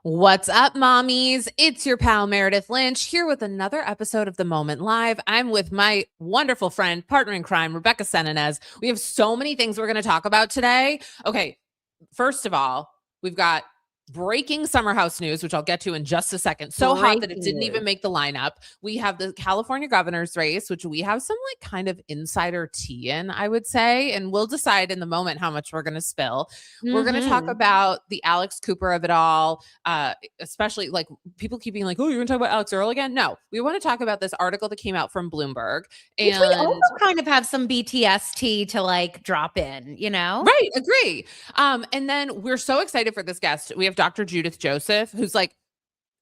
What's up, mommies? It's your pal Meredith Lynch here with another episode of The Moment Live. I'm with my wonderful friend, partner in crime, Rebecca Sananès. We have so many things we're going to talk about today. Okay, first of all, we've got breaking summer house news, which I'll get to in just a second. So hot that it didn't even make the lineup. We have the California governor's race, which we have some like kind of insider tea in, I would say. And we'll decide in the moment how much we're going to spill. We're going to talk about the Alex Cooper of it all, especially like people keep being like, oh, you're going to talk about Alex Earl again? No, we want to talk about this article that came out from Bloomberg. And we also kind of have some BTS tea to like drop in, you know? Right. Agree. And then we're so excited for this guest. We have Dr. Judith Joseph, who's like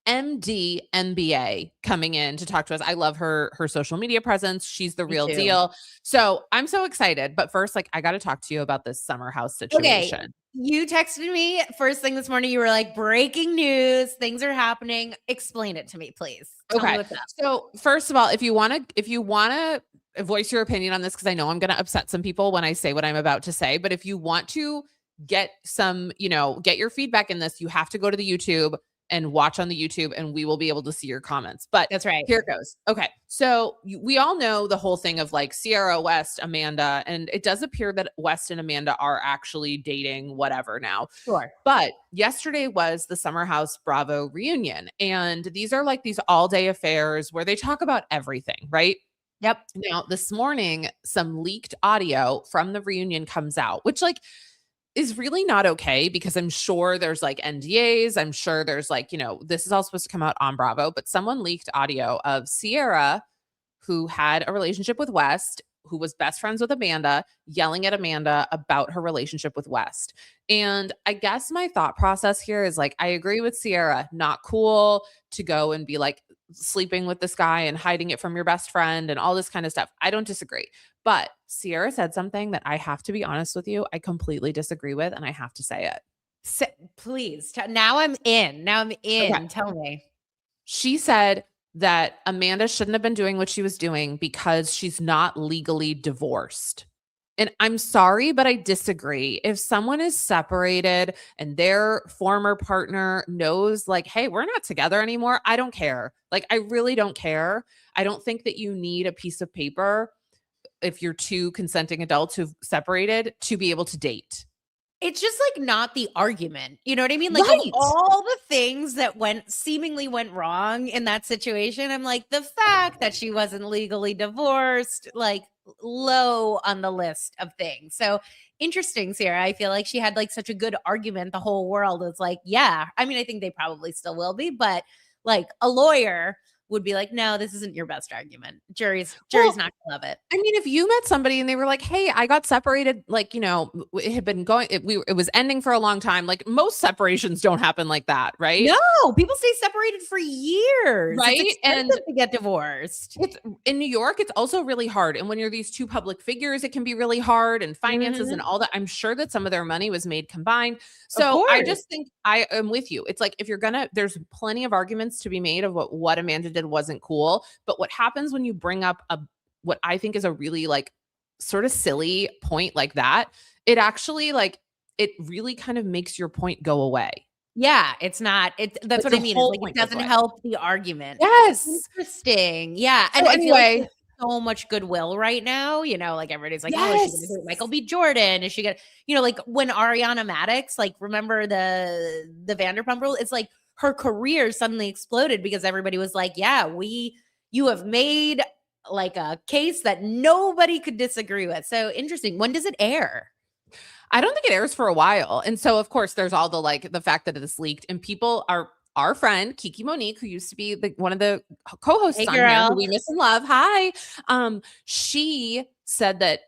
MD MBA coming in to talk to us. I love her social media presence. She's the real deal. So I'm so excited. But first, like, I got to talk to you about this summer house situation. Okay. You texted me first thing this morning. You were like, breaking news, things are happening. Explain it to me, please. Tell me what's up. So first of all, if you want to voice your opinion on this, because I know I'm going to upset some people when I say what I'm about to say, but if you want to get some, get your feedback in this, you have to go to the YouTube and watch on the YouTube and we will be able to see your comments. But that's right. Here it goes. Okay. So we all know the whole thing of like Ciara, West, Amanda, and it does appear that West and Amanda are actually dating whatever now. Sure. But yesterday was the Summer House Bravo reunion. And these are like these all day affairs where they talk about everything, right? Yep. Now, this morning, some leaked audio from the reunion comes out, which like is really not okay because I'm sure there's like NDAs. I'm sure there's like, this is all supposed to come out on Bravo, but someone leaked audio of Ciara, who had a relationship with West, who was best friends with Amanda, yelling at Amanda about her relationship with West. And I guess my thought process here is like, I agree with Ciara, not cool to go and be like sleeping with this guy and hiding it from your best friend and all this kind of stuff. I don't disagree. But Ciara said something that I have to be honest with you, I completely disagree with, and I have to say it. Please. Now I'm in. Okay. Tell me. She said that Amanda shouldn't have been doing what she was doing because she's not legally divorced. And I'm sorry, but I disagree. If someone is separated and their former partner knows like, hey, we're not together anymore, I don't care. Like, I really don't care. I don't think that you need a piece of paper if you're two consenting adults who've separated to be able to date. It's just like not the argument. You know what I mean? Like of all the things that seemingly went wrong in that situation, I'm like, the fact that she wasn't legally divorced, like low on the list of things. So interesting, Ciara. I feel like she had like such a good argument. The whole world was like, yeah. I mean, I think they probably still will be, but like a lawyer would be like, no, this isn't your best argument. Jury's not gonna love it. I mean, if you met somebody and they were like, hey, I got separated, like, it had been going, it was ending for a long time. Like most separations don't happen like that, right? No, people stay separated for years. Right. It's expensive to get divorced. In New York, it's also really hard. And when you're these two public figures, it can be really hard, and finances and all that. I'm sure that some of their money was made combined. So I just think I am with you. It's like, if you're there's plenty of arguments to be made of what Amanda did wasn't cool. But what happens when you bring up what I think is a really like sort of silly point like that, it actually like, it really kind of makes your point go away. Yeah, it's not. That's what I mean. It's like it doesn't help the argument. Yes. Interesting. Yeah. And anyway, I feel like so much goodwill right now. Like everybody's like, oh, is she gonna do Michael B. Jordan? Is she gonna, like when Ariana Madix, like remember the Vanderpump Rules? It's like her career suddenly exploded because everybody was like, yeah, you have made like a case that nobody could disagree with. So interesting. When does it air? I don't think it airs for a while. And so, of course, there's all the fact that it is leaked, and people are, our friend Kiki Monique, who used to be one of the co-hosts on here, who we miss and love. Hi. She said that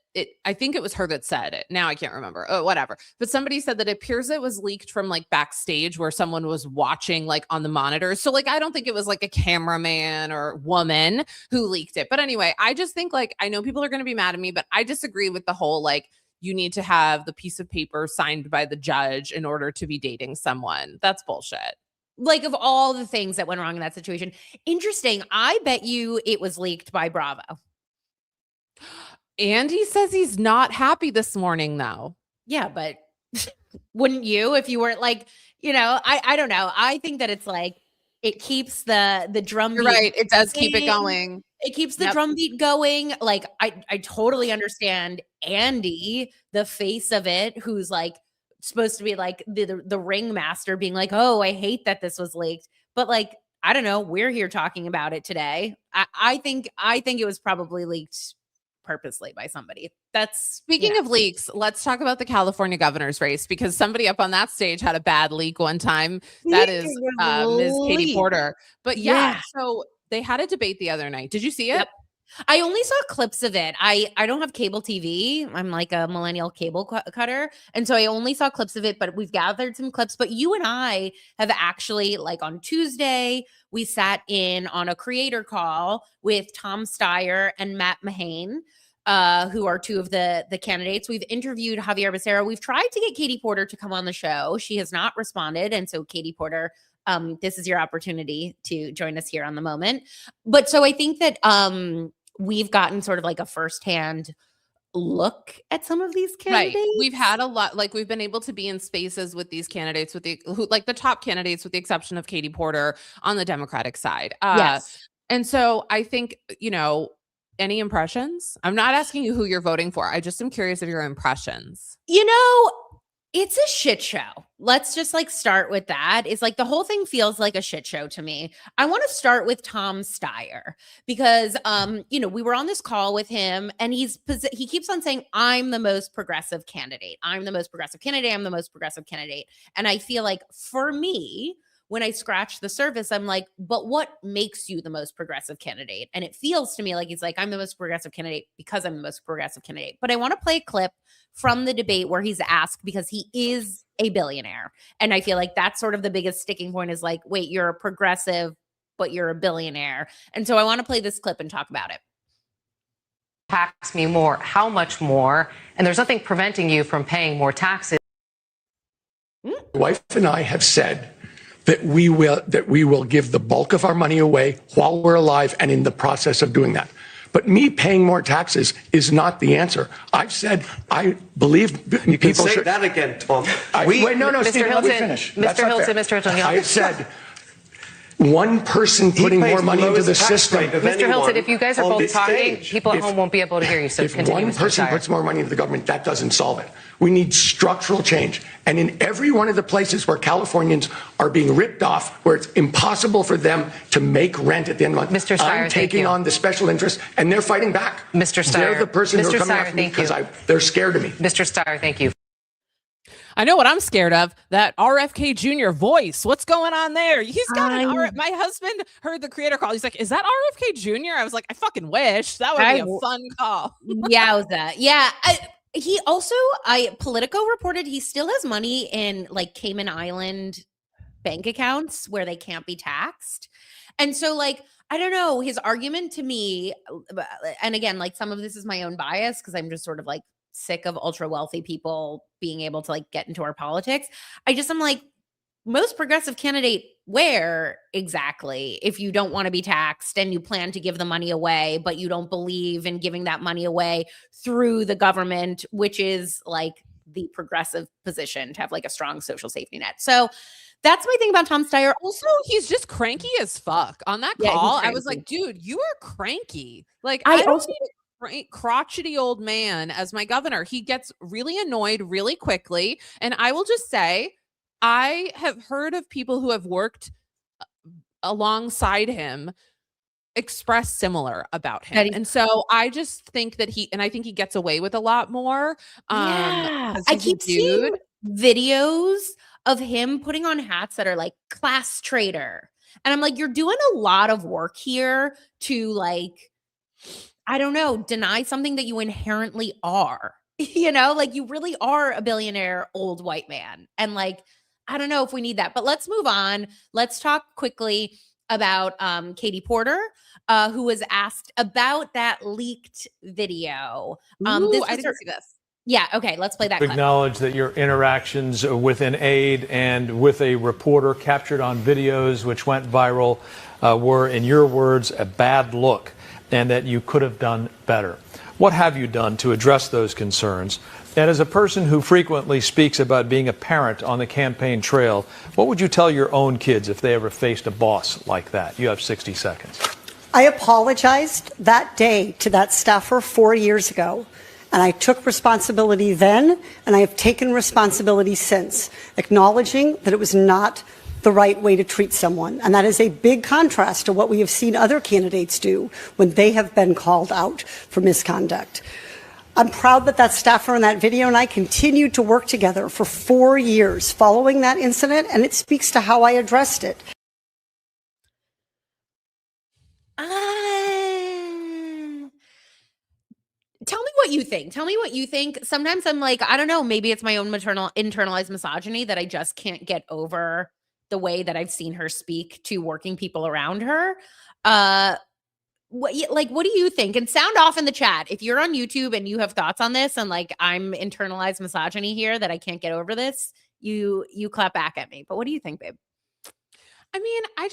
I think it was her that said it. Now I can't remember. Oh, whatever. But somebody said that it appears it was leaked from like backstage where someone was watching like on the monitors. So like, I don't think it was like a cameraman or woman who leaked it. But anyway, I just think like, I know people are going to be mad at me, but I disagree with the whole like, you need to have the piece of paper signed by the judge in order to be dating someone. That's bullshit. Like of all the things that went wrong in that situation. Interesting. I bet you it was leaked by Bravo. And he says he's not happy this morning though. Yeah, but wouldn't you if you weren't like, you know, I don't know. I think that it's like, it keeps the drumbeat. You're right. It does keep it going. It keeps the drumbeat going. Like, I totally understand Andy, the face of it, who's like supposed to be like the ringmaster, being like, oh, I hate that this was leaked. But like, I don't know. We're here talking about it today. I think it was probably leaked purposely by somebody. That's Speaking of leaks, let's talk about the California governor's race, because somebody up on that stage had a bad leak one time. That is Ms. Katie Porter. But yeah, so they had a debate the other night. Did you see it? Yep. I only saw clips of it. I don't have cable TV. I'm like a millennial cable cutter. And so I only saw clips of it, but we've gathered some clips. But you and I have actually, like on Tuesday, we sat in on a creator call with Tom Steyer and Matt Mahane, who are two of the candidates. We've interviewed Xavier Becerra. We've tried to get Katie Porter to come on the show. She has not responded. And so Katie Porter, this is your opportunity to join us here on The Moment. But so I think that we've gotten sort of like a firsthand look at some of these candidates. Right. We've had a lot, like we've been able to be in spaces with these candidates, with the top candidates, with the exception of Katie Porter on the Democratic side. Yes. And so I think, you know, any impressions? I'm not asking you who you're voting for. I just am curious of your impressions. You know, it's a shit show. Let's just like start with that. It's like the whole thing feels like a shit show to me. I want to start with Tom Steyer because, you know, we were on this call with him and he keeps on saying, I'm the most progressive candidate. I'm the most progressive candidate. I'm the most progressive candidate. And I feel like for me, when I scratch the surface, I'm like, but what makes you the most progressive candidate? And it feels to me like he's like, I'm the most progressive candidate because I'm the most progressive candidate. But I want to play a clip from the debate where he's asked, because he is a billionaire. And I feel like that's sort of the biggest sticking point is like, wait, you're a progressive, but you're a billionaire. And so I want to play this clip and talk about it. Tax me more. How much more? And there's nothing preventing you from paying more taxes. My wife and I have said that we will give the bulk of our money away while we're alive and in the process of doing that. But me paying more taxes is not the answer. I've said I believe you people can say should. that again, Tom. Wait, no, Mr. Stephen, Hilton, let me finish. Mr. Hilton. I said one person putting more money into the system. Mr. Hilton, if you guys are both talking, people at home won't be able to hear you. So if continue, one person puts more money into the government, that doesn't solve it. We need structural change. And in every one of the places where Californians are being ripped off, where it's impossible for them to make rent at the end of the month, Mr. Steyer, I'm taking on the special interest, and they're fighting back. Mr. Steyer, they're the person who are coming after me because they're scared of me. Mr. Steyer, thank you. I know what I'm scared of. That RFK Jr. voice. What's going on there? He's got my husband heard the creator call. He's like, is that RFK Jr.? I was like, I fucking wish. That would be a fun call. Yowza. Yeah. He also, Politico reported he still has money in like Cayman Island bank accounts where they can't be taxed. And so like, I don't know, his argument to me, and again, like some of this is my own bias because I'm just sort of like sick of ultra wealthy people being able to like get into our politics. I'm like, most progressive candidate where exactly if you don't want to be taxed and you plan to give the money away, but you don't believe in giving that money away through the government, which is like the progressive position to have like a strong social safety net. So that's my thing about Tom Steyer. Also, he's just cranky as fuck on that call. I was like, dude, you are cranky. Like, I don't need crotchety old man as my governor. He gets really annoyed really quickly. And I will just say, I have heard of people who have worked alongside him express similar about him. And so I just think that I think he gets away with a lot more. I keep seeing videos of him putting on hats that are like class traitor. And I'm like, you're doing a lot of work here to like, I don't know, deny something that you inherently are, you know, like you really are a billionaire old white man. And like, I don't know if we need that, but let's move on. Let's talk quickly about Katie Porter, who was asked about that leaked video. I didn't see this. Yeah, okay, let's play that clip. Acknowledge that your interactions with an aide and with a reporter captured on videos which went viral were, in your words, a bad look, and that you could have done better. What have you done to address those concerns? And as a person who frequently speaks about being a parent on the campaign trail, what would you tell your own kids if they ever faced a boss like that? You have 60 seconds. I apologized that day to that staffer 4 years ago, and I took responsibility then, and I have taken responsibility since, acknowledging that it was not the right way to treat someone. And that is a big contrast to what we have seen other candidates do when they have been called out for misconduct. I'm proud that that staffer in that video and I continued to work together for 4 years following that incident, and it speaks to how I addressed it. Tell me what you think. Tell me what you think. Sometimes I'm like, I don't know, maybe it's my own internalized misogyny that I just can't get over the way that I've seen her speak to working people around her. What do you think? And sound off in the chat if you're on YouTube and you have thoughts on this, and like I'm internalized misogyny here that I can't get over this. You clap back at me. But what do you think, babe? I mean, I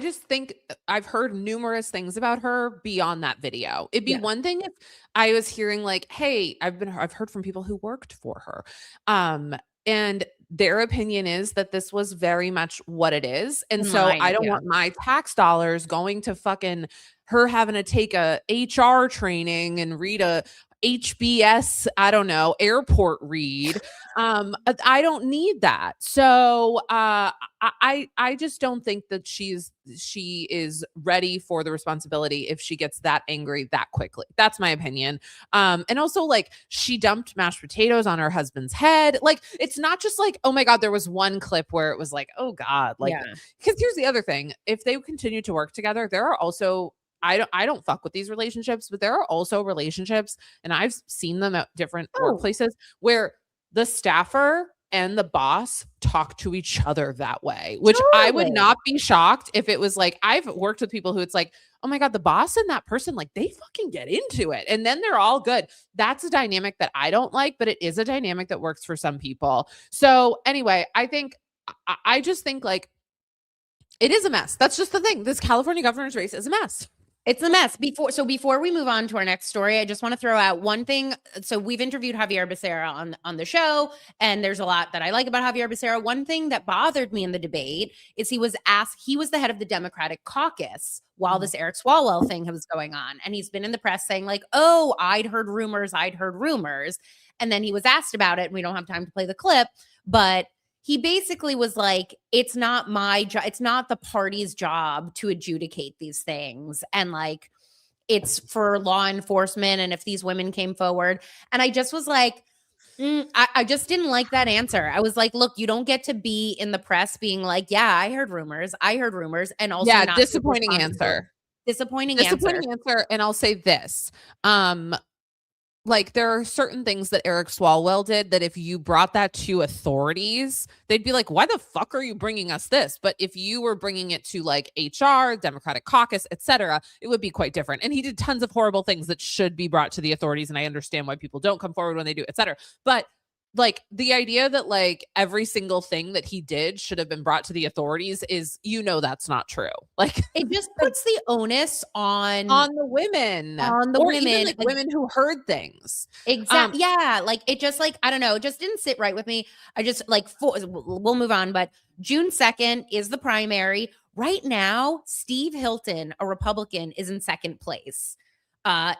just think I've heard numerous things about her beyond that video. It'd be one thing if I was hearing like, hey, I've heard from people who worked for her. And their opinion is that this was very much what it is. And so I don't want my tax dollars going to fucking her having to take a HR training and read a HBS, I don't know, airport read. I don't need that. So I just don't think that she is ready for the responsibility if she gets that angry that quickly. That's my opinion. And also like she dumped mashed potatoes on her husband's head. Like it's not just like, oh my God, there was one clip where it was like, oh God, like, because here's the other thing. If they continue to work together, there are also I don't fuck with these relationships, but there are also relationships, and I've seen them at different workplaces where the staffer and the boss talk to each other that way, which I would not be shocked if it was like, I've worked with people who it's like, oh my God, the boss and that person, like they fucking get into it and then they're all good. That's a dynamic that I don't like, but it is a dynamic that works for some people. So anyway, I just think like it is a mess. That's just the thing. This California governor's race is a mess. It's a mess. Before we move on to our next story, I just want to throw out one thing. So we've interviewed Xavier Becerra on the show, and there's a lot that I like about Xavier Becerra. One thing that bothered me in the debate is he was the head of the Democratic caucus while this Eric Swalwell thing was going on. And he's been in the press saying like, oh, I'd heard rumors. And then he was asked about it, and we don't have time to play the clip, but he basically was like, it's not my job. It's not the party's job to adjudicate these things. And like, it's for law enforcement. And if these women came forward, and I just was like, I just didn't like that answer. I was like, look, you don't get to be in the press being like, yeah, I heard rumors. And also not disappointing answer. Disappointing answer. And I'll say this. Like there are certain things that Eric Swalwell did that if you brought that to authorities, they'd be like, why the fuck are you bringing us this? But if you were bringing it to like HR, Democratic caucus, etc., it would be quite different. And he did tons of horrible things that should be brought to the authorities. And I understand why people don't come forward when they do, etc. But like the idea that like every single thing that he did should have been brought to the authorities is, that's not true. Like it just puts the onus on the women, even, like, women who heard things. Exactly. Yeah. Like it just like, I don't know. It just didn't sit right with me. I just like, we'll move on, but June 2nd is the primary right now. Steve Hilton, a Republican, is in second place.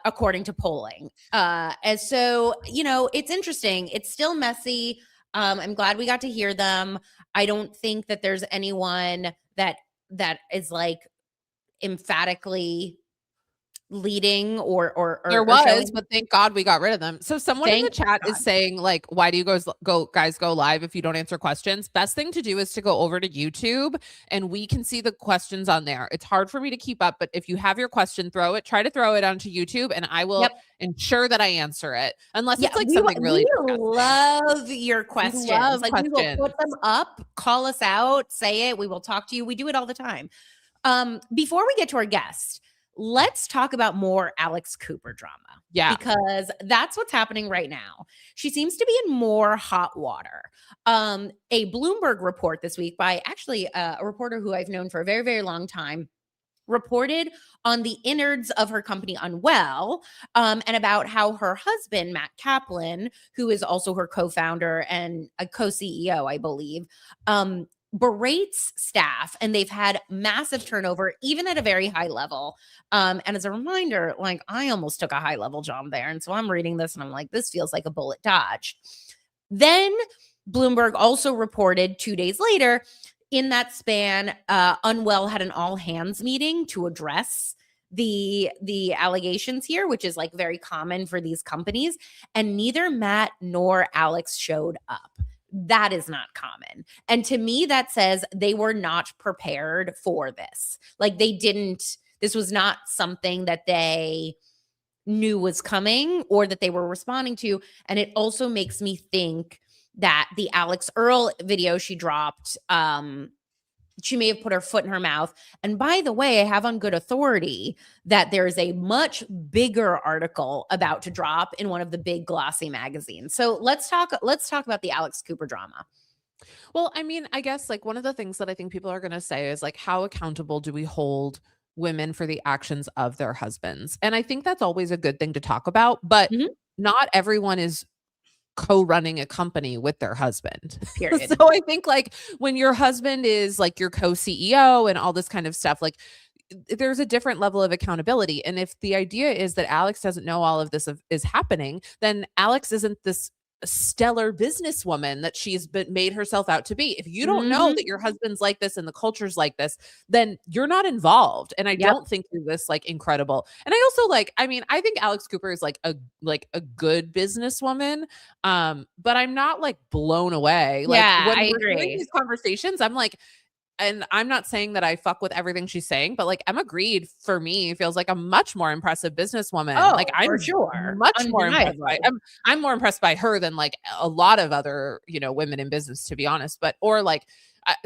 According to polling. And so, it's interesting. It's still messy. I'm glad we got to hear them. I don't think that there's anyone that is like emphatically leading or there was, but thank God we got rid of them. So someone in the chat is saying like, why do you guys go live if you don't answer questions? Best thing to do is to go over to YouTube and we can see the questions on there. It's hard for me to keep up, but if you have your question, try to throw it onto YouTube and I will ensure that I answer it. Unless it's like something really we love your questions. We will put them up, call us out, say it. We will talk to you. We do it all the time. Before we get to our guest, let's talk about more Alex Cooper drama. Yeah. Because that's what's happening right now. She seems to be in more hot water. A Bloomberg report this week by actually a reporter who I've known for a very, very long time reported on the innards of her company Unwell, and about how her husband, Matt Kaplan, who is also her co-founder and a co-CEO, I believe, berates staff, and they've had massive turnover, even at a very high level. And as a reminder, like, I almost took a high level job there. And so I'm reading this and I'm like, this feels like a bullet dodged. Then Bloomberg also reported 2 days later, in that span, Unwell had an all hands meeting to address the allegations here, which is like very common for these companies. And neither Matt nor Alex showed up. That is not common. And to me, that says they were not prepared for this. Like, this was not something that they knew was coming or that they were responding to. And it also makes me think that the Alex Earl video she dropped, she may have put her foot in her mouth. And by the way, I have on good authority that there is a much bigger article about to drop in one of the big glossy magazines. So let's talk about the Alex Cooper drama. Well, I mean, I guess like one of the things that I think people are going to say is like, how accountable do we hold women for the actions of their husbands? And I think that's always a good thing to talk about, but not everyone is co-running a company with their husband. Period. So I think like when your husband is like your co-CEO and all this kind of stuff, like there's a different level of accountability. And if the idea is that Alex doesn't know all of this is happening, then Alex isn't this stellar businesswoman that she's been made herself out to be. If you don't know that your husband's like this and the culture's like this, then you're not involved. And I don't think you're this like incredible. And I also like, I mean, I think Alex Cooper is like a good businesswoman. But I'm not like blown away. Like when I we're agree. doing these conversations, I'm like, and I'm not saying that I fuck with everything she's saying, but like Emma Grede for me feels like a much more impressive businesswoman. Oh, like I'm for sure. much more impressed by. I'm more impressed by her than like a lot of other, women in business, to be honest. But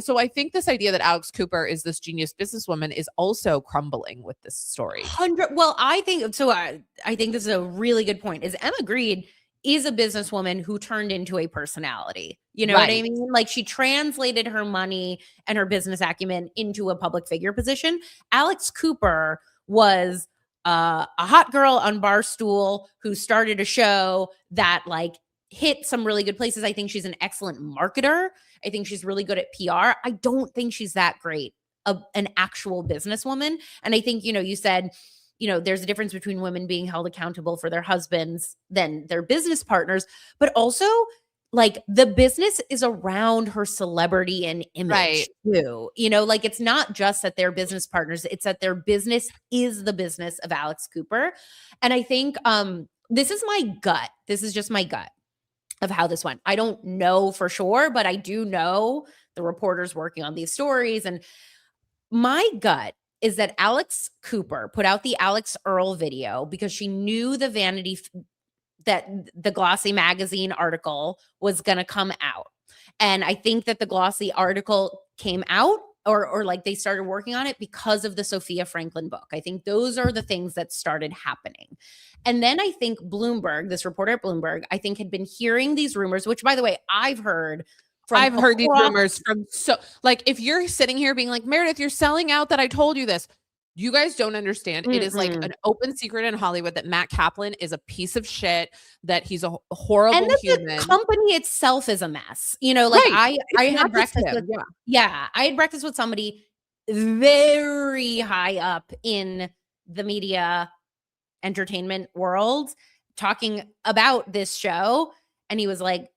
so I think this idea that Alex Cooper is this genius businesswoman is also crumbling with this story. Well, I think so. I think this is a really good point. Is Emma Grede is a businesswoman who turned into a personality. You know what I mean? Like, she translated her money and her business acumen into a public figure position. Alex Cooper was a hot girl on Barstool who started a show that like hit some really good places. I think she's an excellent marketer. I think she's really good at PR. I don't think she's that great of an actual businesswoman. And I think, you said, there's a difference between women being held accountable for their husbands than their business partners, but also like the business is around her celebrity and image too. Like it's not just that they're business partners, it's that their business is the business of Alex Cooper. And I think this is my gut. This is just my gut of how this went. I don't know for sure, but I do know the reporters working on these stories. And my gut is that Alex Cooper put out the Alex Earl video because she knew that the Glossy magazine article was going to come out. And I think that the Glossy article came out or like they started working on it because of the Sophia Franklin book. I think those are the things that started happening. And then I think Bloomberg, this reporter at Bloomberg, I think had been hearing these rumors, which by the way, I've heard these rumors from if you're sitting here being like, Meredith, you're selling out that I told you this. You guys don't understand. It is like an open secret in Hollywood that Matt Kaplan is a piece of shit, that he's a horrible human. The company itself is a mess. I had breakfast with, I had breakfast with somebody very high up in the media entertainment world talking about this show. And he was like,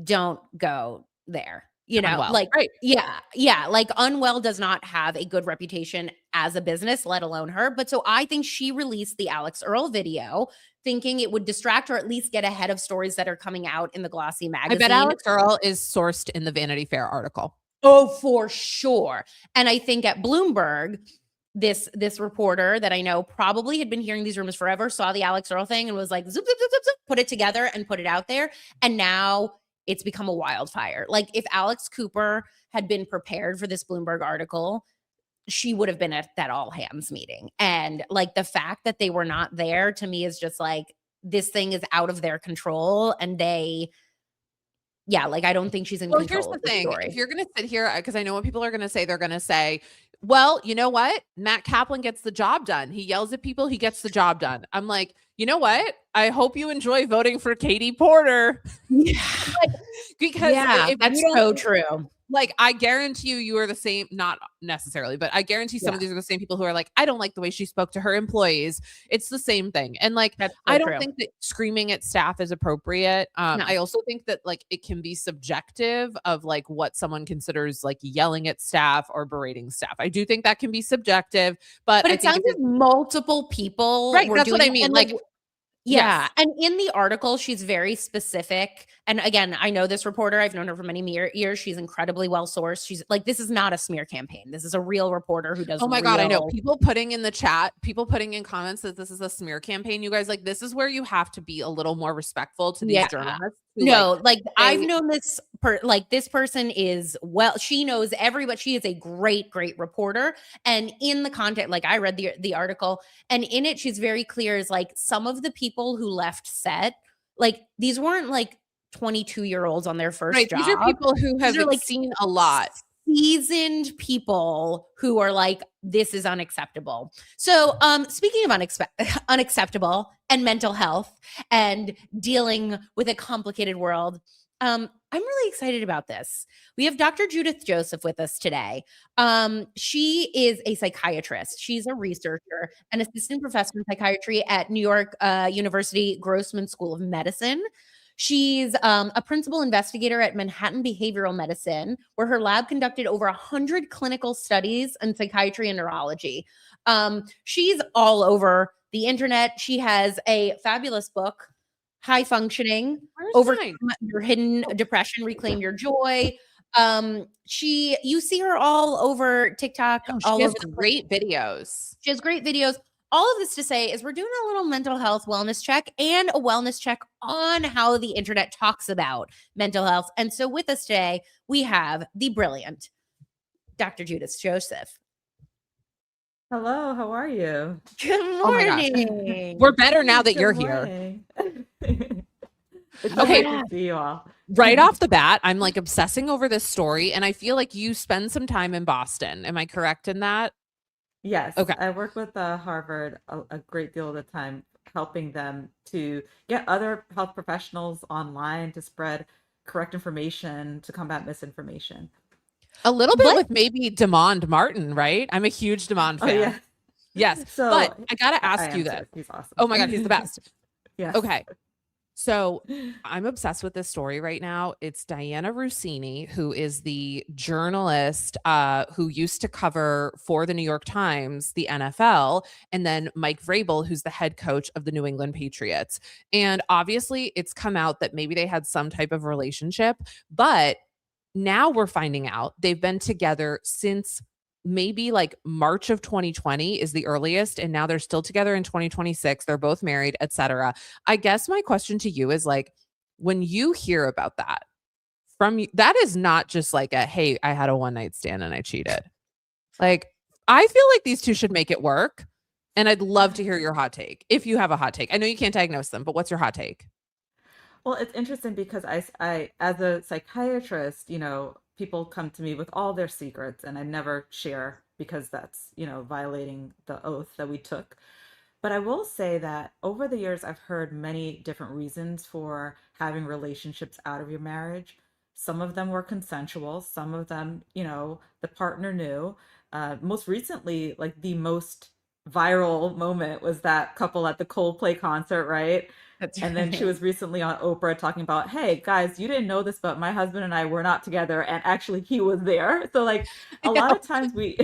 don't go there. Unwell. Like Unwell does not have a good reputation as a business, let alone her. But so I think she released the Alex Earl video thinking it would distract or at least get ahead of stories that are coming out in the Glossy magazine. I bet Alex Earl is sourced in the Vanity Fair article. Oh, for sure. And I think at Bloomberg, this reporter that I know probably had been hearing these rumors forever, saw the Alex Earl thing and was like, zoop, zoop, zoop, zoop, zoop, put it together and put it out there. And now it's become a wildfire. Like if Alex Cooper had been prepared for this Bloomberg article, she would have been at that all hands meeting. And like the fact that they were not there to me is just like, this thing is out of their control and they yeah, like, I don't think she's in Well, control here's the of the thing. story. If you're going to sit here, because I know what people are going to say, they're going to say, well, you know what? Matt Kaplan gets the job done. He yells at people. He gets the job done. I'm like, you know what? I hope you enjoy voting for Katie Porter. Yeah. Because Yeah, if that's you don't, so true. like, I guarantee you are the same, not necessarily, but I guarantee some of these are the same people who are like, I don't like the way she spoke to her employees. It's the same thing. And like, That's so I don't true. think that screaming at staff is appropriate. No. I also think that like it can be subjective of like what someone considers like yelling at staff or berating staff. I do think that can be subjective, but I it think sounds like multiple people right, were that's doing what I it, mean. and Like, yeah. yes. And in the article, she's very specific. And again, I know this reporter. I've known her for many years. She's incredibly well sourced. She's like, this is not a smear campaign. This is a real reporter who does. Oh my God, I know. People putting in the chat, people putting in comments that this is a smear campaign. You guys, like, this is where you have to be a little more respectful to these journalists. Who, no, like I've known this like this person is she knows everybody. She is a great reporter. And in the content, like I read the article, and in it, she's very clear is like some of the people who left set, like these weren't like 22-year-olds on their first job. These are people who have like seen a lot. Seasoned people who are like, this is unacceptable. So speaking of unacceptable and mental health and dealing with a complicated world, I'm really excited about this. We have Dr. Judith Joseph with us today. She is a psychiatrist. She's a researcher, an assistant professor in psychiatry at New York University Grossman School of Medicine. She's a principal investigator at Manhattan Behavioral Medicine, where her lab conducted over 100 clinical studies in psychiatry and neurology. She's all over the internet. She has a fabulous book, High Functioning, Overcome Your Hidden Depression, Reclaim Your Joy. You see her all over TikTok. She has great videos. She has great videos. All of this to say is we're doing a little mental health wellness check and a wellness check on how the internet talks about mental health. And so with us today, we have the brilliant Dr. Judith Joseph. Hello, how are you? Good morning. We're better now that you're here. It's okay. Nice to see you all. Right off the bat, I'm like obsessing over this story, and I feel like you spend some time in Boston. Am I correct in that? Yes. Okay. I work with Harvard a great deal of the time, helping them to get other health professionals online to spread correct information to combat misinformation. A little bit with maybe Demond Martin, right? I'm a huge Demond fan. Oh, yeah. Yes. So but I got to ask you this. He's awesome. Oh my God, he's the best. Yes. Okay. So I'm obsessed with this story right now. It's Diana Russini, who is the journalist who used to cover for the New York Times, the NFL, and then Mike Vrabel, who's the head coach of the New England Patriots. And obviously it's come out that maybe they had some type of relationship, but now we're finding out they've been together since maybe like March of 2020 is the earliest, and now they're still together in 2026. They're both married, etc. I guess my question to you is like, when you hear about that from you, that is not just like a, hey, I had a one night stand and I cheated. Like, I feel like these two should make it work. And I'd love to hear your hot take. If you have a hot take, I know you can't diagnose them, but what's your hot take? Well, it's interesting because I as a psychiatrist, people come to me with all their secrets and I never share because that's, violating the oath that we took. But I will say that over the years, I've heard many different reasons for having relationships out of your marriage. Some of them were consensual. Some of them, the partner knew. Most recently, like the most viral moment was that couple at the Coldplay concert, right? And then she was recently on Oprah talking about, hey, guys, you didn't know this, but my husband and I were not together. And actually he was there. So like a lot of times we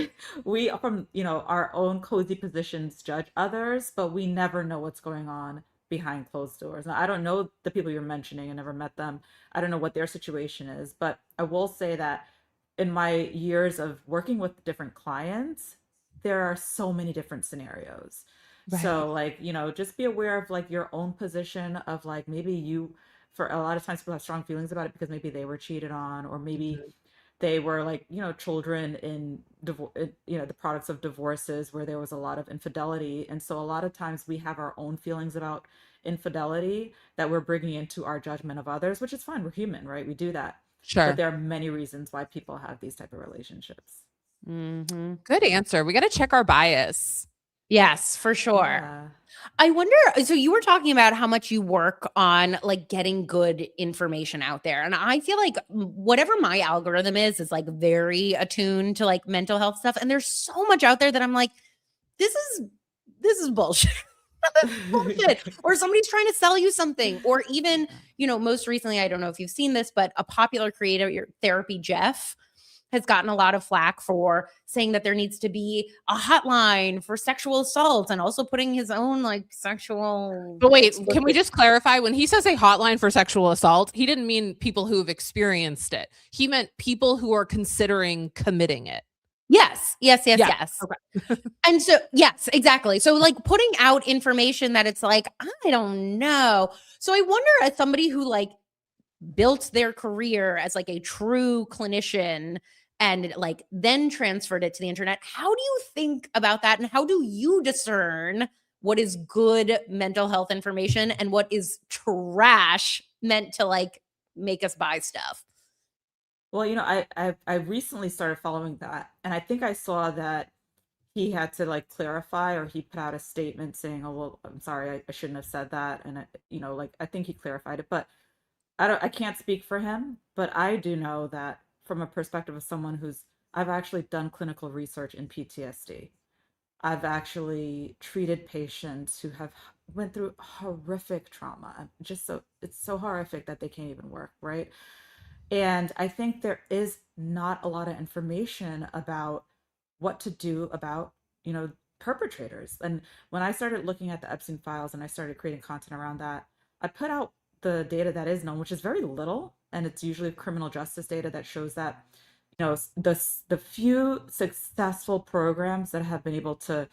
from, our own cozy positions judge others, but we never know what's going on behind closed doors. Now, I don't know the people you're mentioning. I never met them. I don't know what their situation is, but I will say that in my years of working with different clients, there are so many different scenarios. Right. So like, just be aware of like your own position of like, maybe for a lot of times people have strong feelings about it because maybe they were cheated on, or maybe they were like, children in the products of divorces where there was a lot of infidelity. And so a lot of times we have our own feelings about infidelity that we're bringing into our judgment of others, which is fine. We're human, right? We do that. Sure. But there are many reasons why people have these type of relationships. Good answer. We got to check our bias. Yes, for sure. Yeah. I wonder, so you were talking about how much you work on like getting good information out there. And I feel like whatever my algorithm is like very attuned to like mental health stuff. And there's so much out there that I'm like, this is bullshit. That's bullshit. Or somebody's trying to sell you something. Or even, most recently, I don't know if you've seen this, but a popular creator, Therapy Jeff, has gotten a lot of flack for saying that there needs to be a hotline for sexual assault and also putting his own like sexual. But wait, can we just clarify? When he says a hotline for sexual assault, he didn't mean people who've experienced it. He meant people who are considering committing it. Yes. Okay. And so, yes, exactly. So like putting out information that it's like, I don't know. So I wonder, as somebody who like built their career as like a true clinician and like then transferred it to the internet, how do you think about that? And how do you discern what is good mental health information and what is trash meant to like make us buy stuff? Well, I recently started following that, and I think I saw that he had to like clarify, or he put out a statement saying, "Oh, well, I'm sorry, I shouldn't have said that," and I think he clarified it, but I can't speak for him, but I do know that from a perspective of someone I've actually done clinical research in PTSD. I've actually treated patients who have went through horrific trauma. It's so horrific that they can't even work, right? And I think there is not a lot of information about what to do about, perpetrators. And when I started looking at the Epstein files and I started creating content around that, I put out the data that is known, which is very little, and it's usually criminal justice data that shows that, the few successful programs that have been able to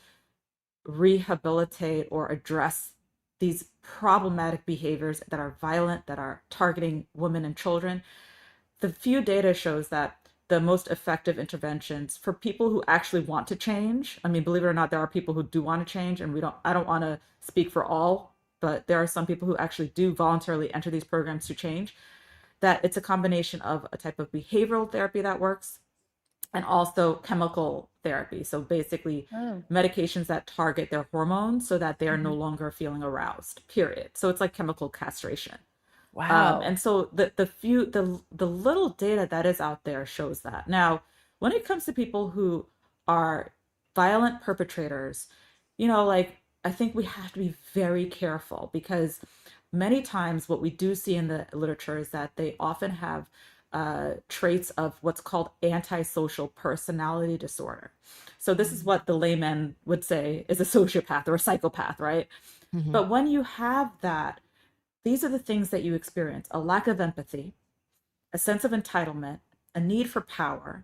rehabilitate or address these problematic behaviors that are violent, that are targeting women and children, the few data shows that the most effective interventions for people who actually want to change. I mean, believe it or not, there are people who do want to change, and I don't want to speak for all, but there are some people who actually do voluntarily enter these programs to change, that it's a combination of a type of behavioral therapy that works and also chemical therapy. So basically medications that target their hormones so that they are no longer feeling aroused, period. So it's like chemical castration. Wow. And so the little data that is out there shows that. Now, when it comes to people who are violent perpetrators, I think we have to be very careful, because many times what we do see in the literature is that they often have traits of what's called antisocial personality disorder. So this is what the layman would say is a sociopath or a psychopath, right? But when you have that, these are the things that you experience: a lack of empathy, a sense of entitlement, a need for power,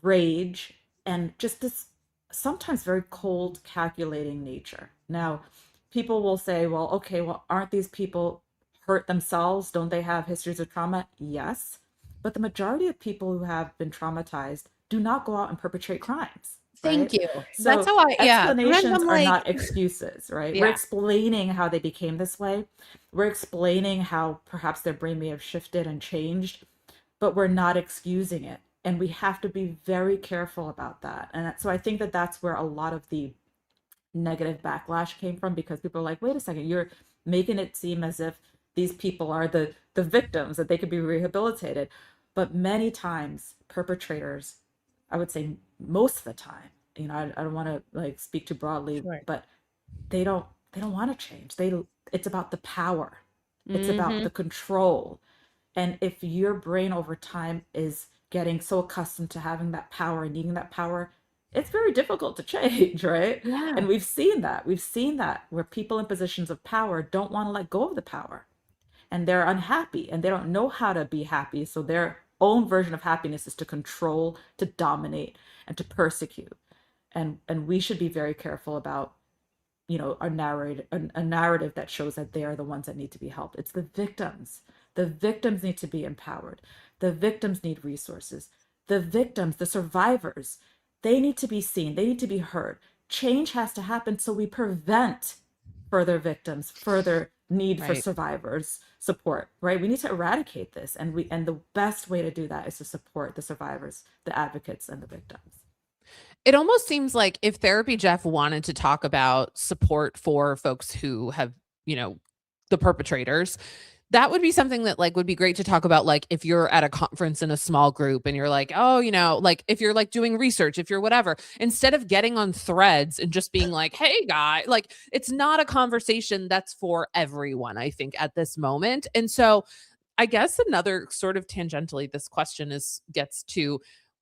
rage, and just this sometimes very cold, calculating nature. Now, people will say, well, okay, well, aren't these people hurt themselves? Don't they have histories of trauma? Yes. But the majority of people who have been traumatized do not go out and perpetrate crimes. Thank right? you. So That's how explanations are like, not excuses, right? We're explaining how they became this way. We're explaining how perhaps their brain may have shifted and changed, but we're not excusing it. And we have to be very careful about that. And so I think that that's where a lot of the negative backlash came from, because people are like, wait a second, you're making it seem as if these people are the victims, that they could be rehabilitated. But many times perpetrators, I would say most of the time, I don't want to like speak too broadly, but they don't want to change. It's about the power. It's about the control. And if your brain over time is getting so accustomed to having that power and needing that power, it's very difficult to change, right? Yeah. And we've seen that where people in positions of power don't want to let go of the power, and they're unhappy and they don't know how to be happy. So their own version of happiness is to control, to dominate, and to persecute. And we should be very careful about, a narrative that shows that they are the ones that need to be helped. It's the victims. The victims need to be empowered. The victims need resources. The victims, the survivors, they need to be seen. They need to be heard. Change has to happen so we prevent further victims, further need for survivors support, right? We need to eradicate this. And the best way to do that is to support the survivors, the advocates, and the victims. It almost seems like if Therapy Jeff wanted to talk about support for folks who have, the perpetrators, that would be something that would be great to talk about. Like if you're at a conference in a small group and you're like, oh, if you're doing research, if you're whatever, instead of getting on threads and just being like, hey guy, it's not a conversation that's for everyone, I think at this moment. And so I guess another sort of tangentially, this question gets to,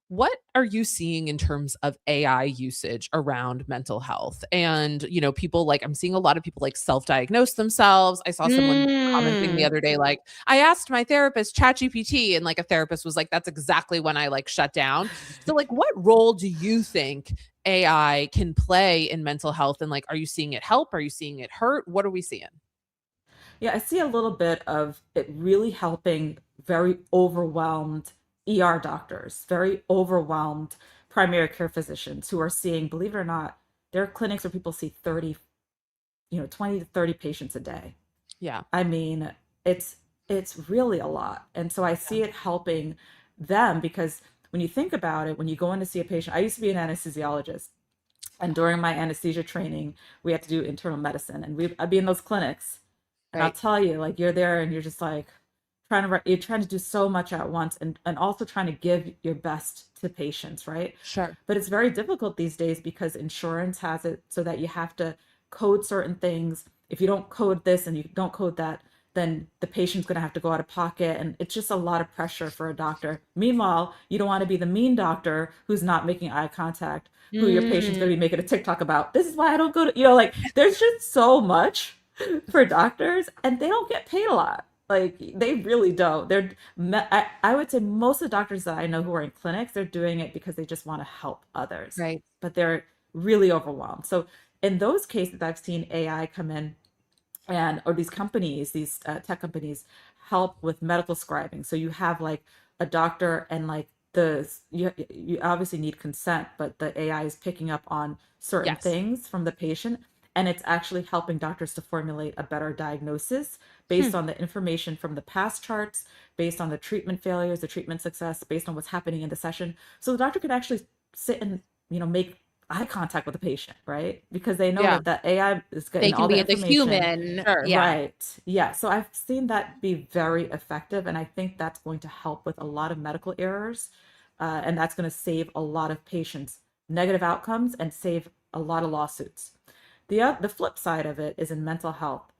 what are you seeing in terms of AI usage around mental health? And, people I'm seeing a lot of people self-diagnose themselves. I saw someone commenting the other day, I asked my therapist ChatGPT, and a therapist was like, that's exactly when I shut down. So what role do you think AI can play in mental health? And are you seeing it help? Are you seeing it hurt? What are we seeing? Yeah, I see a little bit of it really helping very overwhelmed ER doctors, very overwhelmed primary care physicians who are seeing, believe it or not, there are clinics where people see 20 to 30 patients a day. Yeah. I mean, it's really a lot. And so I see it helping them, because when you think about it, when you go in to see a patient, I used to be an anesthesiologist. And during my anesthesia training, we had to do internal medicine, and I'd be in those clinics. And I'll tell you, you're there and you're just you're trying to do so much at once, and also trying to give your best to patients, right? Sure. But it's very difficult these days because insurance has it so that you have to code certain things. If you don't code this and you don't code that, then the patient's going to have to go out of pocket. And it's just a lot of pressure for a doctor. Meanwhile, you don't want to be the mean doctor who's not making eye contact, who your patient's going to be making a TikTok about. This is why I don't go to, there's just so much for doctors, and they don't get paid a lot. They really don't. I would say most of the doctors that I know who are in clinics, they're doing it because they just want to help others. Right. But they're really overwhelmed. So in those cases, I've seen AI come in or these companies, these tech companies help with medical scribing. So you have a doctor and you obviously need consent, but the AI is picking up on certain things from the patient. And it's actually helping doctors to formulate a better diagnosis based on the information from the past charts, based on the treatment failures, the treatment success, based on what's happening in the session. So the doctor can actually sit and, make eye contact with the patient, right? Because they know that AI is getting all the information. They can be the human. Sure. Yeah. Right. Yeah. So I've seen that be very effective. And I think that's going to help with a lot of medical errors. And that's going to save a lot of patients' negative outcomes and save a lot of lawsuits. The flip side of it is in mental health.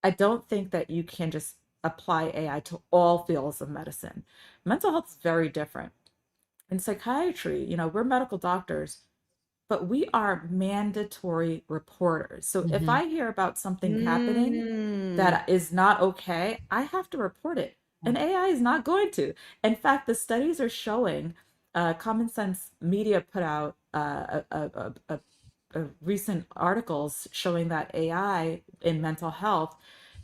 I don't think that you can just apply AI to all fields of medicine. Mental health is very different. In psychiatry, we're medical doctors, but we are mandatory reporters. So if I hear about something happening that is not okay, I have to report it. And AI is not going to. In fact, the studies are showing, Common Sense Media put out recent articles showing that AI in mental health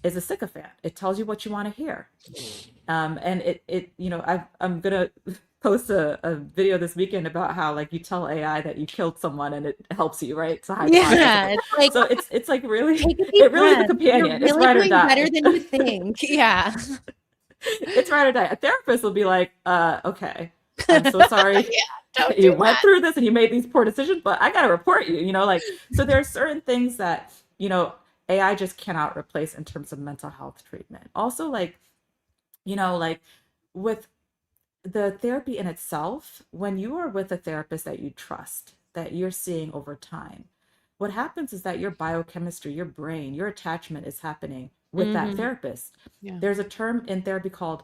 is a sycophant. It tells you what you want to hear. And I'm going to post a video this weekend about how you tell AI that you killed someone and it helps you, right? It's a high It's so it's really, it really is a companion. You're really it's ride or die. better than you think. Yeah. It's ride or die. A therapist will be like, okay, I'm so sorry. You went through this and you made these poor decisions, but I got to report you, so there are certain things that, AI just cannot replace in terms of mental health treatment. Also, with the therapy in itself, when you are with a therapist that you trust, that you're seeing over time, what happens is that your biochemistry, your brain, your attachment is happening with that therapist. Yeah. There's a term in therapy called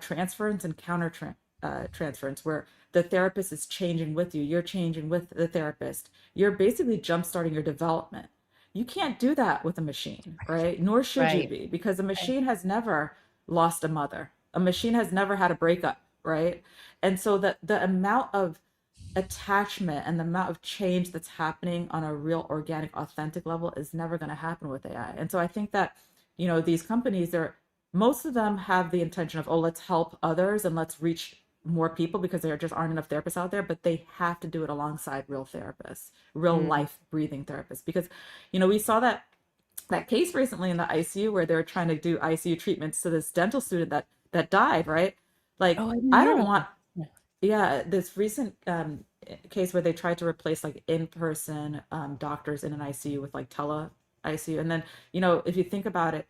transference and transference, where the therapist is changing with you, you're changing with the therapist. You're basically jumpstarting your development. You can't do that with a machine, right? Nor should you be, because a machine has never lost a mother. A machine has never had a breakup, right? And so the amount of attachment and the amount of change that's happening on a real organic, authentic level is never going to happen with AI. And so I think that, these companies are most of them have the intention of, oh, let's help others and let's reach more people because there just aren't enough therapists out there, but they have to do it alongside real therapists, real life breathing therapists. Because, we saw that case recently in the ICU where they were trying to do ICU treatments to this dental student that died, right? Like, I don't want, this recent case where they tried to replace like in-person doctors in an ICU with like tele ICU. And then, if you think about it,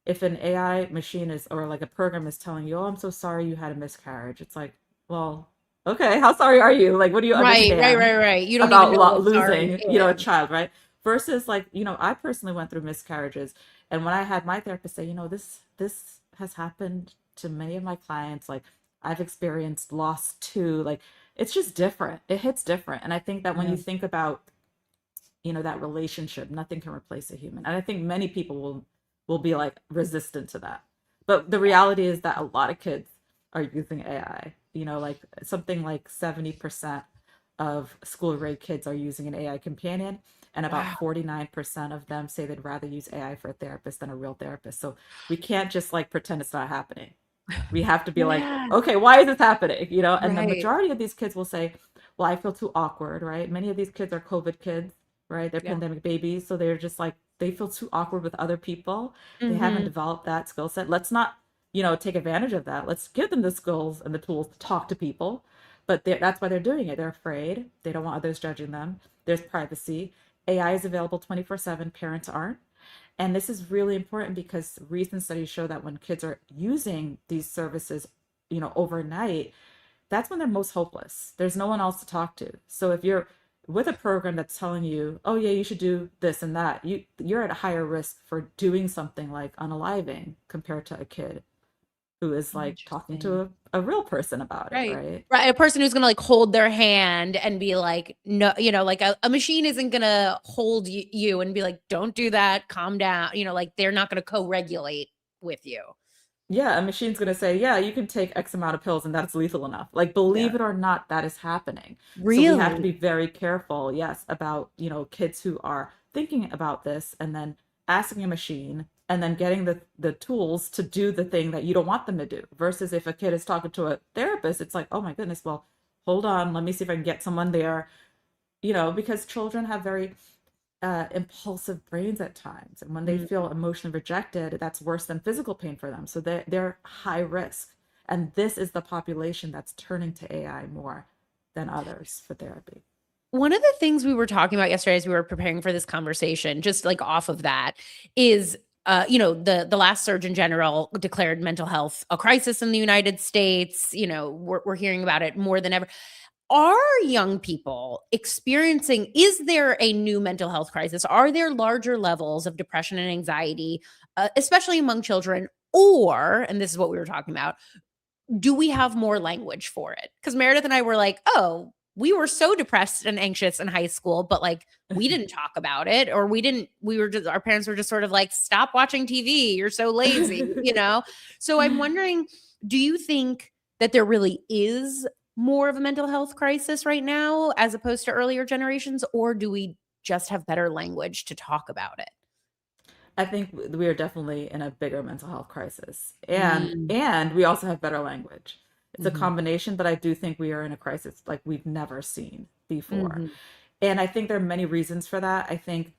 if an AI machine is, or like a program is telling you, oh, I'm so sorry you had a miscarriage. It's like, well, okay, how sorry are you? Like, what do you understand right. You don't about even know losing, a child, right? Versus like, I personally went through miscarriages. And when I had my therapist say, this has happened to many of my clients, like I've experienced loss too, like it's just different. It hits different. And I think that when you think about, that relationship, nothing can replace a human. And I think many people will be like resistant to that. But the reality is that a lot of kids are using AI, like something like 70% of school grade kids are using an AI companion. And about 49% of them say they'd rather use AI for a therapist than a real therapist. So we can't just like pretend it's not happening. We have to be like, okay, why is this happening? And the majority of these kids will say, well, I feel too awkward, right? Many of these kids are COVID kids, right? They're pandemic babies. So they're just like, they feel too awkward with other people. They haven't developed that skill set. Let's not, take advantage of that. Let's give them the skills and the tools to talk to people. But that's why they're doing it. They're afraid. They don't want others judging them. There's privacy. AI is available 24/7. Parents aren't. And this is really important because recent studies show that when kids are using these services, overnight, that's when they're most hopeless. There's no one else to talk to. So if you're with a program that's telling you, oh yeah, you should do this and that, you're at a higher risk for doing something like unaliving compared to a kid who is like talking to a real person about it, right? A person who's gonna like hold their hand and be like, no, like a machine isn't gonna hold you and be like, don't do that, calm down, like they're not gonna co-regulate with you. Yeah, a machine's going to say, yeah, you can take X amount of pills and that's lethal enough. Like, believe it or not, that is happening. Really? So we have to be very careful, yes, about, kids who are thinking about this and then asking a machine and then getting the tools to do the thing that you don't want them to do. Versus if a kid is talking to a therapist, it's like, oh my goodness, well, hold on, let me see if I can get someone there, because children have very impulsive brains at times, and when they feel emotionally rejected, that's worse than physical pain for them. So they're high risk, and this is the population that's turning to AI more than others for therapy. One of the things we were talking about yesterday as we were preparing for this conversation, just like off of that, is the last Surgeon General declared mental health a crisis in the United States. We're hearing about it more than ever. Are young people experiencing, is there a new mental health crisis? Are there larger levels of depression and anxiety, especially among children? Or, and this is what we were talking about, do we have more language for it? Because Meredith and I were like, oh, we were so depressed and anxious in high school, but like we didn't talk about it, or our parents were just sort of like, stop watching TV. You're so lazy, So I'm wondering, do you think that there really is more of a mental health crisis right now as opposed to earlier generations, or do we just have better language to talk about it? I think we are definitely in a bigger mental health crisis, and we also have better language. It's a combination, but I do think we are in a crisis like we've never seen before. And I think there are many reasons for that. I think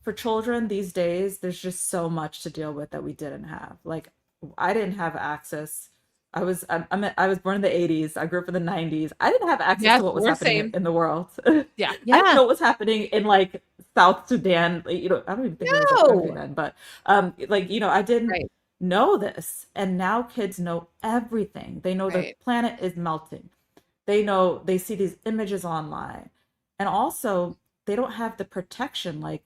for children these days, there's just so much to deal with that we didn't have. Like, I didn't have access. I was born in the 80s. I grew up in the 90s. I didn't have access to what was happening in the world. I didn't know what was happening in like South Sudan. I don't even think it was a country then, but I didn't know this. And now kids know everything. They know the planet is melting. They see these images online. And also they don't have the protection. Like,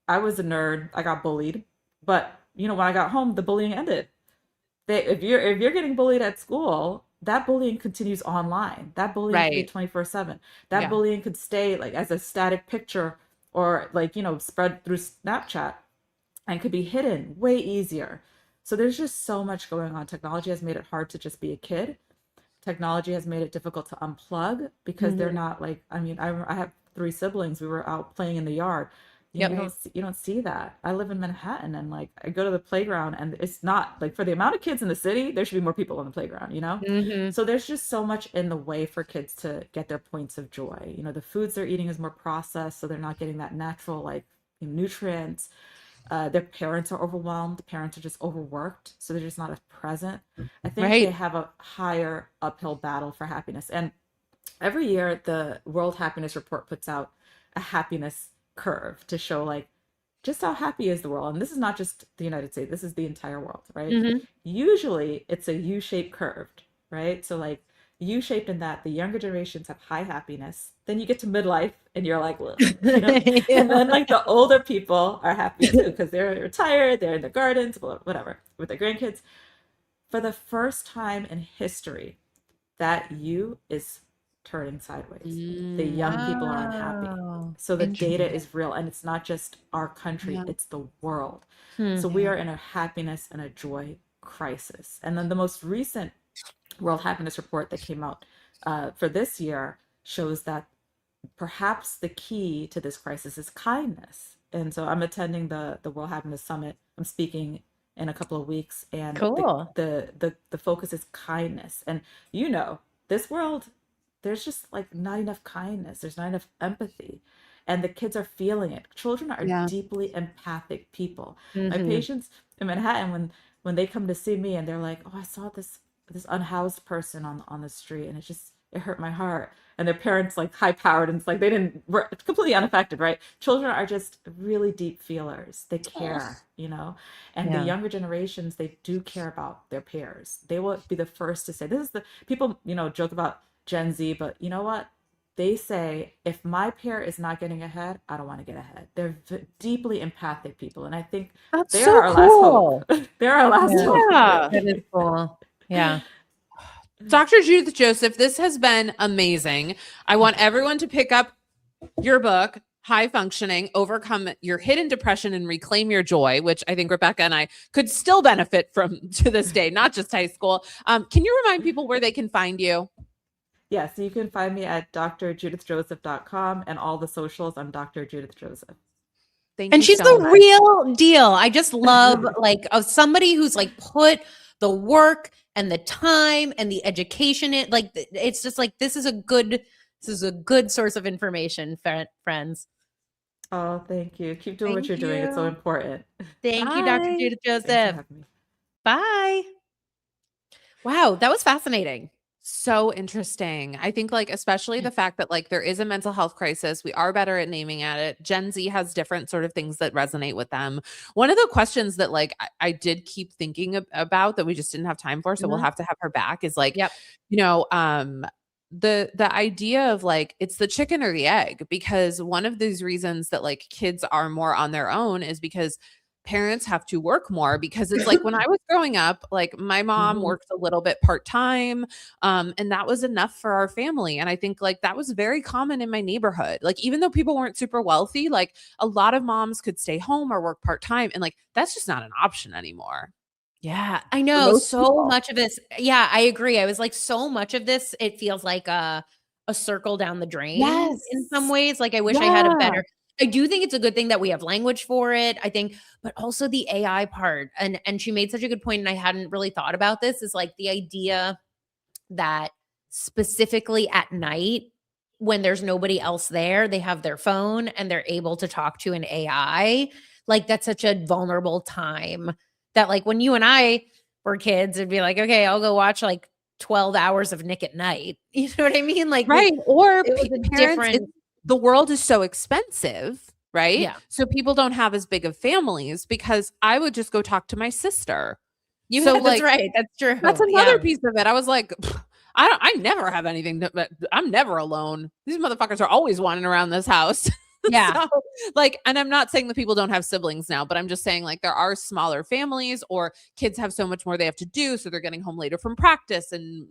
I was a nerd. I got bullied, but when I got home, the bullying ended. If you're getting bullied at school, that bullying continues online. That bullying could be 24/7. That bullying could stay like as a static picture or like, spread through Snapchat and could be hidden way easier. So there's just so much going on. Technology has made it hard to just be a kid. Technology has made it difficult to unplug because they're not like, I have 3 siblings. We were out playing in the yard. You don't see that. I live in Manhattan, and like I go to the playground, and it's not like, for the amount of kids in the city, there should be more people on the playground, So there's just so much in the way for kids to get their points of joy. The foods they're eating is more processed, so they're not getting that natural like nutrients. Their parents are overwhelmed. Parents are just overworked, so they're just not as present. I think they have a higher uphill battle for happiness. And every year, the World Happiness Report puts out a happiness curve to show like just how happy is the world. And this is not just the United States, this is the entire world, right? Usually it's a U-shaped curved, right? So like U-shaped in that the younger generations have high happiness, then you get to midlife and you're like, well, and then like the older people are happy too because they're retired, they're in their gardens, whatever, with their grandkids. For the first time in history, that U is turning sideways. The young people are unhappy. So the data is real, and it's not just our country, it's the world. So we are in a happiness and a joy crisis. And then the most recent World Happiness Report that came out for this year shows that perhaps the key to this crisis is kindness. And so I'm attending the World Happiness Summit. I'm speaking in a couple of weeks, and the focus is kindness. And this world, there's just like not enough kindness. There's not enough empathy, and the kids are feeling it. Children are deeply empathic people. My patients in Manhattan, when they come to see me and they're like, oh, I saw this unhoused person on the street, and it hurt my heart. And their parents like high powered, and it's like were completely unaffected, right? Children are just really deep feelers. They care, and the younger generations, they do care about their peers. They will be the first to say, this is the people, joke about Gen Z, but you know what? They say, if my peer is not getting ahead, I don't want to get ahead. They're deeply empathic people. And I think they're our last hope. They're our last hope. That is cool. Yeah. Dr. Judith Joseph, this has been amazing. I want everyone to pick up your book, High Functioning, Overcome Your Hidden Depression and Reclaim Your Joy, which I think Rebecca and I could still benefit from to this day, not just high school. Can you remind people where they can find you? Yes, you can find me at drjudithjoseph.com, and all the socials. I'm Dr. Judith Joseph. Thank you. And she's so the much. real deal. I just love like of somebody who's like put the work and the time and the education in. Like it's just like this is a good source of information, friends. Oh, thank you. Keep doing what you're doing. It's so important. Thank you, Dr. Judith Joseph. Thanks for having me. Bye. Wow, that was fascinating. So interesting. I think like, especially the fact that like there is a mental health crisis. We are better at naming at it. Gen Z has different sort of things that resonate with them. One of the questions that like I did keep thinking about that we just didn't have time for, so we'll have to have her back, is like, the idea of like, it's the chicken or the egg, because one of these reasons that like kids are more on their own is because parents have to work more, because it's like when I was growing up, like my mom worked a little bit part-time, and that was enough for our family. And I think like that was very common in my neighborhood. Like, even though people weren't super wealthy, like a lot of moms could stay home or work part-time. And like, that's just not an option anymore. Yeah, I know. So much of this. Yeah, I agree. I was like, so much of this, it feels like a circle down the drain in some ways. Like, I wish I had a better. I do think it's a good thing that we have language for it, I think, but also the AI part. And she made such a good point, and I hadn't really thought about this, is like the idea that specifically at night, when there's nobody else there, they have their phone and they're able to talk to an AI. Like, that's such a vulnerable time that like when you and I were kids, it'd be like, okay, I'll go watch like 12 hours of Nick at Night. You know what I mean? Like, right. Or it was a different. The world is so expensive, right? Yeah. So people don't have as big of families, because I would just go talk to my sister. That's right. That's true. That's another piece of it. I was like, I never have anything, I'm never alone. These motherfuckers are always wandering around this house. Yeah. So, like, and I'm not saying that people don't have siblings now, but I'm just saying like there are smaller families, or kids have so much more they have to do, so they're getting home later from practice, and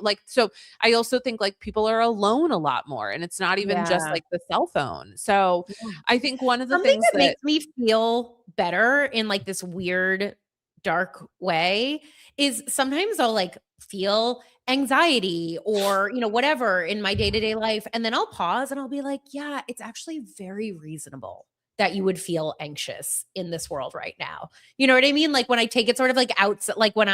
like, so I also think like people are alone a lot more, and it's not even just like the cell phone. So I think one of the things that makes me feel better in like this weird dark way is sometimes I'll like feel anxiety or, whatever in my day-to-day life. And then I'll pause and I'll be like, yeah, it's actually very reasonable that you would feel anxious in this world right now. You know what I mean? Like when I take it sort of like outside, like when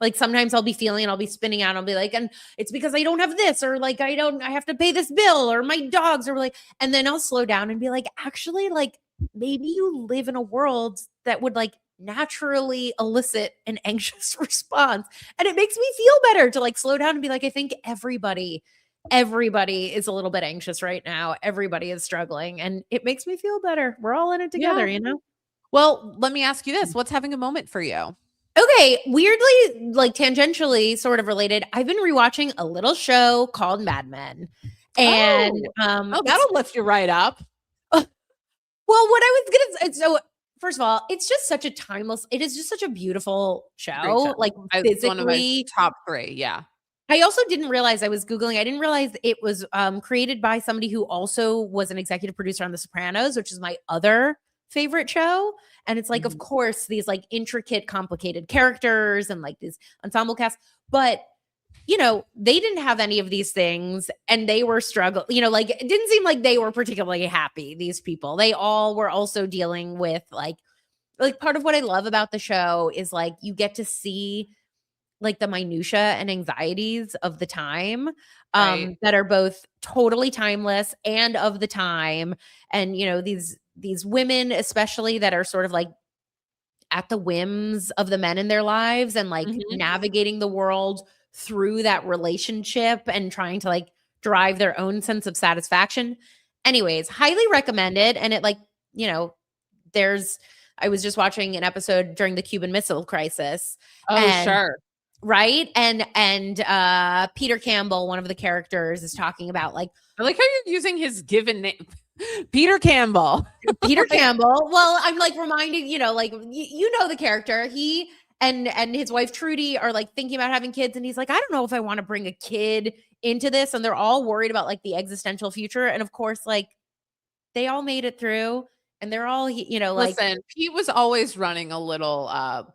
like sometimes I'll be feeling and I'll be spinning out. And I'll be like, and it's because I don't have this, or like I have to pay this bill, or my dogs, or like, and then I'll slow down and be like, actually, like maybe you live in a world that would like naturally elicit an anxious response. And it makes me feel better to like slow down and be like, I think everybody is a little bit anxious right now. Everybody is struggling, and it makes me feel better. We're all in it together, you know? Well, let me ask you this. What's having a moment for you? Okay, weirdly, like tangentially sort of related, I've been rewatching a little show called Mad Men. And that'll lift you right up. Well, what I was gonna say, so first of all, it is just such a beautiful show. Like physically, it's one of my top 3. Yeah. I also didn't realize, I was Googling, I didn't realize it was created by somebody who also was an executive producer on The Sopranos, which is my other favorite show. And it's like, of course, these like intricate, complicated characters and like this ensemble cast. But, you know, they didn't have any of these things and they were struggling, you know, like it didn't seem like they were particularly happy, these people. They all were also dealing with like part of what I love about the show is like you get to see like the minutia and anxieties of the time that are both totally timeless and of the time. And, you know, these women, especially that are sort of like at the whims of the men in their lives and like navigating the world through that relationship and trying to like drive their own sense of satisfaction. Anyways, highly recommended. And it like, you know, I was just watching an episode during the Cuban Missile Crisis. Sure. Right. And Peter Campbell, one of the characters, is talking about like, I like how you're using his given name. Peter Campbell. Peter Campbell. Well, I'm like reminding, you know, like, you know, the character, he and his wife Trudy are like thinking about having kids. And he's like, I don't know if I want to bring a kid into this. And they're all worried about like the existential future. And of course, like they all made it through. And they're all, you know, like. Listen, Pete was always running a little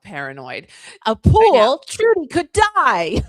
paranoid. A pool, Trudy could die.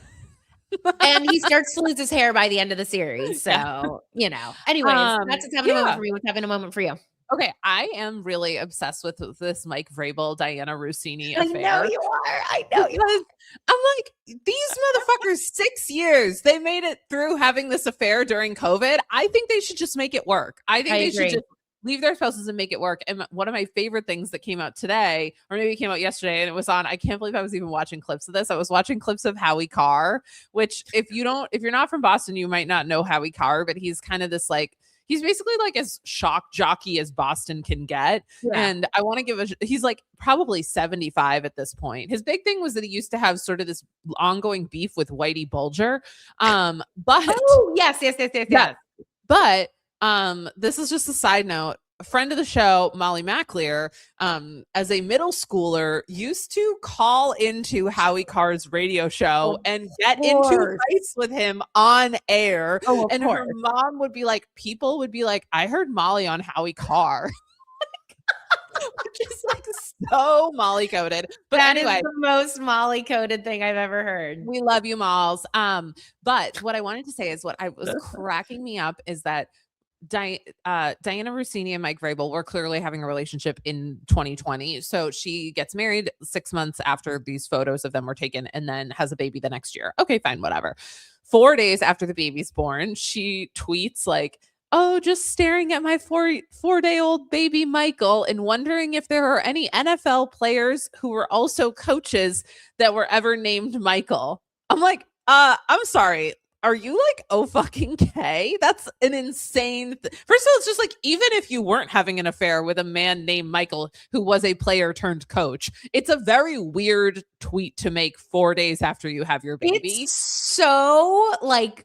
And he starts to lose his hair by the end of the series. So, you know. Anyways, that's what's having a moment for me. What's having a moment for you? Okay, I am really obsessed with this Mike Vrabel, Diana Rossini affair. I know you are. I know you are. I'm like, these motherfuckers, 6 years, they made it through having this affair during COVID. I think they should just make it work. I think they should just leave their spouses and make it work. And one of my favorite things that came out today, or maybe it came out yesterday, and it was on, I can't believe I was even watching clips of this. I was watching clips of Howie Carr, which if you're not from Boston, you might not know Howie Carr, but he's kind of this like, he's basically like as shock jockey as Boston can get. Yeah. And I want to give he's like probably 75 at this point. His big thing was that he used to have sort of this ongoing beef with Whitey Bulger. But yes. But this is just a side note. A friend of the show, Molly McLear, as a middle schooler, used to call into Howie Carr's radio show and get into fights with him on air. And her mom would be like, people would be like, I heard Molly on Howie Carr. Which is like so Molly coded. But that anyway, is the most Molly coded thing I've ever heard. We love you, Malls. But what I wanted to say is what I was cracking me up is that Diana Rossini and Mike Vrabel were clearly having a relationship in 2020. So she gets married 6 months after these photos of them were taken and then has a baby the next year. Okay, fine, whatever. 4 days after the baby's born, she tweets like, oh, just staring at my four-day-old baby Michael and wondering if there are any NFL players who were also coaches that were ever named Michael. I'm like, I'm sorry. Are you like, oh fucking K? That's an insane First of all, it's just like, even if you weren't having an affair with a man named Michael who was a player turned coach, it's a very weird tweet to make 4 days after you have your baby. It's so like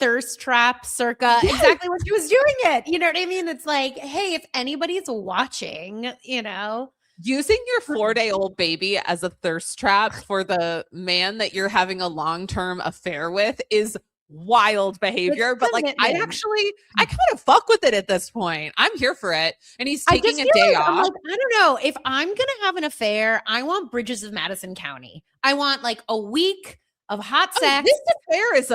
thirst trap circa exactly what she was doing it. You know what I mean? It's like, hey, if anybody's watching, you know. Using your 4-day-old baby as a thirst trap for the man that you're having a long-term affair with is wild behavior. But like, I kind of fuck with it at this point. I'm here for it. And he's taking a day off. I'm like, I don't know. If I'm going to have an affair, I want Bridges of Madison County. I want like a week of hot sex. This affair is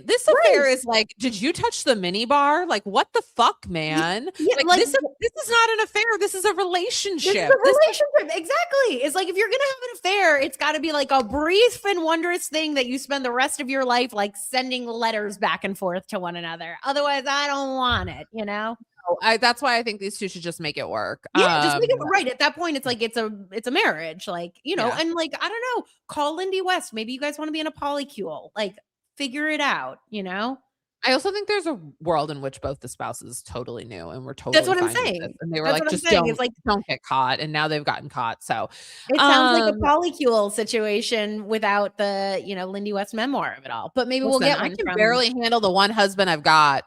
this affair is like, did you touch the mini bar? Like, what the fuck, man? Like this is not an affair. This is a relationship. This is a relationship. Exactly. It's like, if you're going to have an affair, it's got to be like a brief and wondrous thing that you spend the rest of your life like sending letters back and forth to one another. Otherwise, I don't want it, you know? That's why I think these two should just make it work. Yeah, just make it right. At that point, it's like it's a marriage, like, you know, and like, I don't know, call Lindy West. Maybe you guys want to be in a polycule, like figure it out, you know? I also think there's a world in which both the spouses totally knew and were totally That's what I'm fine with saying. this. And they were That's like, what I'm just saying. It's like, don't get caught. And now they've gotten caught. So it sounds like a polycule situation without the, you know, Lindy West memoir of it all. But maybe we'll get one. I can barely handle the one husband I've got.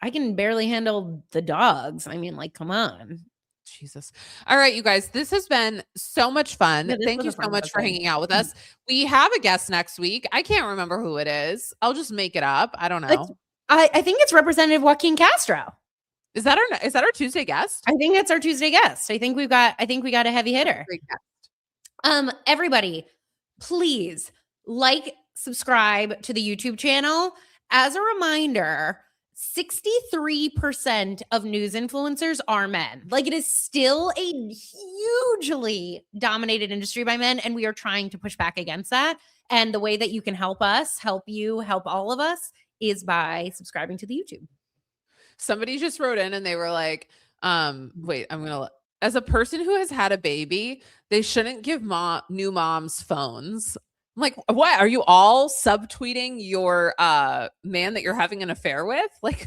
I can barely handle the dogs. I mean, like, come on. Jesus. All right, you guys, this has been so much fun. Yeah, Thank you so much for hanging out with us. We have a guest next week. I can't remember who it is. I'll just make it up. I don't know. I think it's Representative Joaquin Castro. Is that our Tuesday guest? I think that's our Tuesday guest. I think we got a heavy hitter. Great guest. Everybody, please subscribe to the YouTube channel. As a reminder, 63% of news influencers are men. Like, it is still a hugely dominated industry by men, and we are trying to push back against that. And the way that you can help us, help you, help all of us is by subscribing to the YouTube. Somebody just wrote in and they were like, wait, as a person who has had a baby, they shouldn't give new moms phones. I'm like, what? Are you all subtweeting your man that you're having an affair with? Like,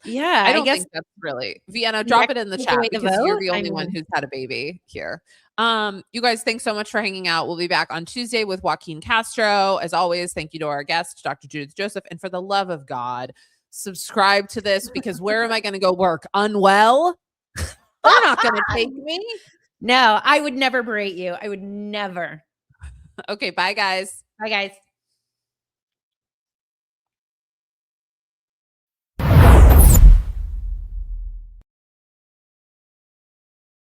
yeah, I don't think that's really. Vienna, drop it in the chat because you're the only one who's had a baby here. You guys, thanks so much for hanging out. We'll be back on Tuesday with Joaquin Castro. As always, thank you to our guest, Dr. Judith Joseph. And for the love of God, subscribe to this, because where am I going to go work? Unwell? They're not going to take me. No, I would never berate you. I would never. Okay, bye, guys. Bye, guys.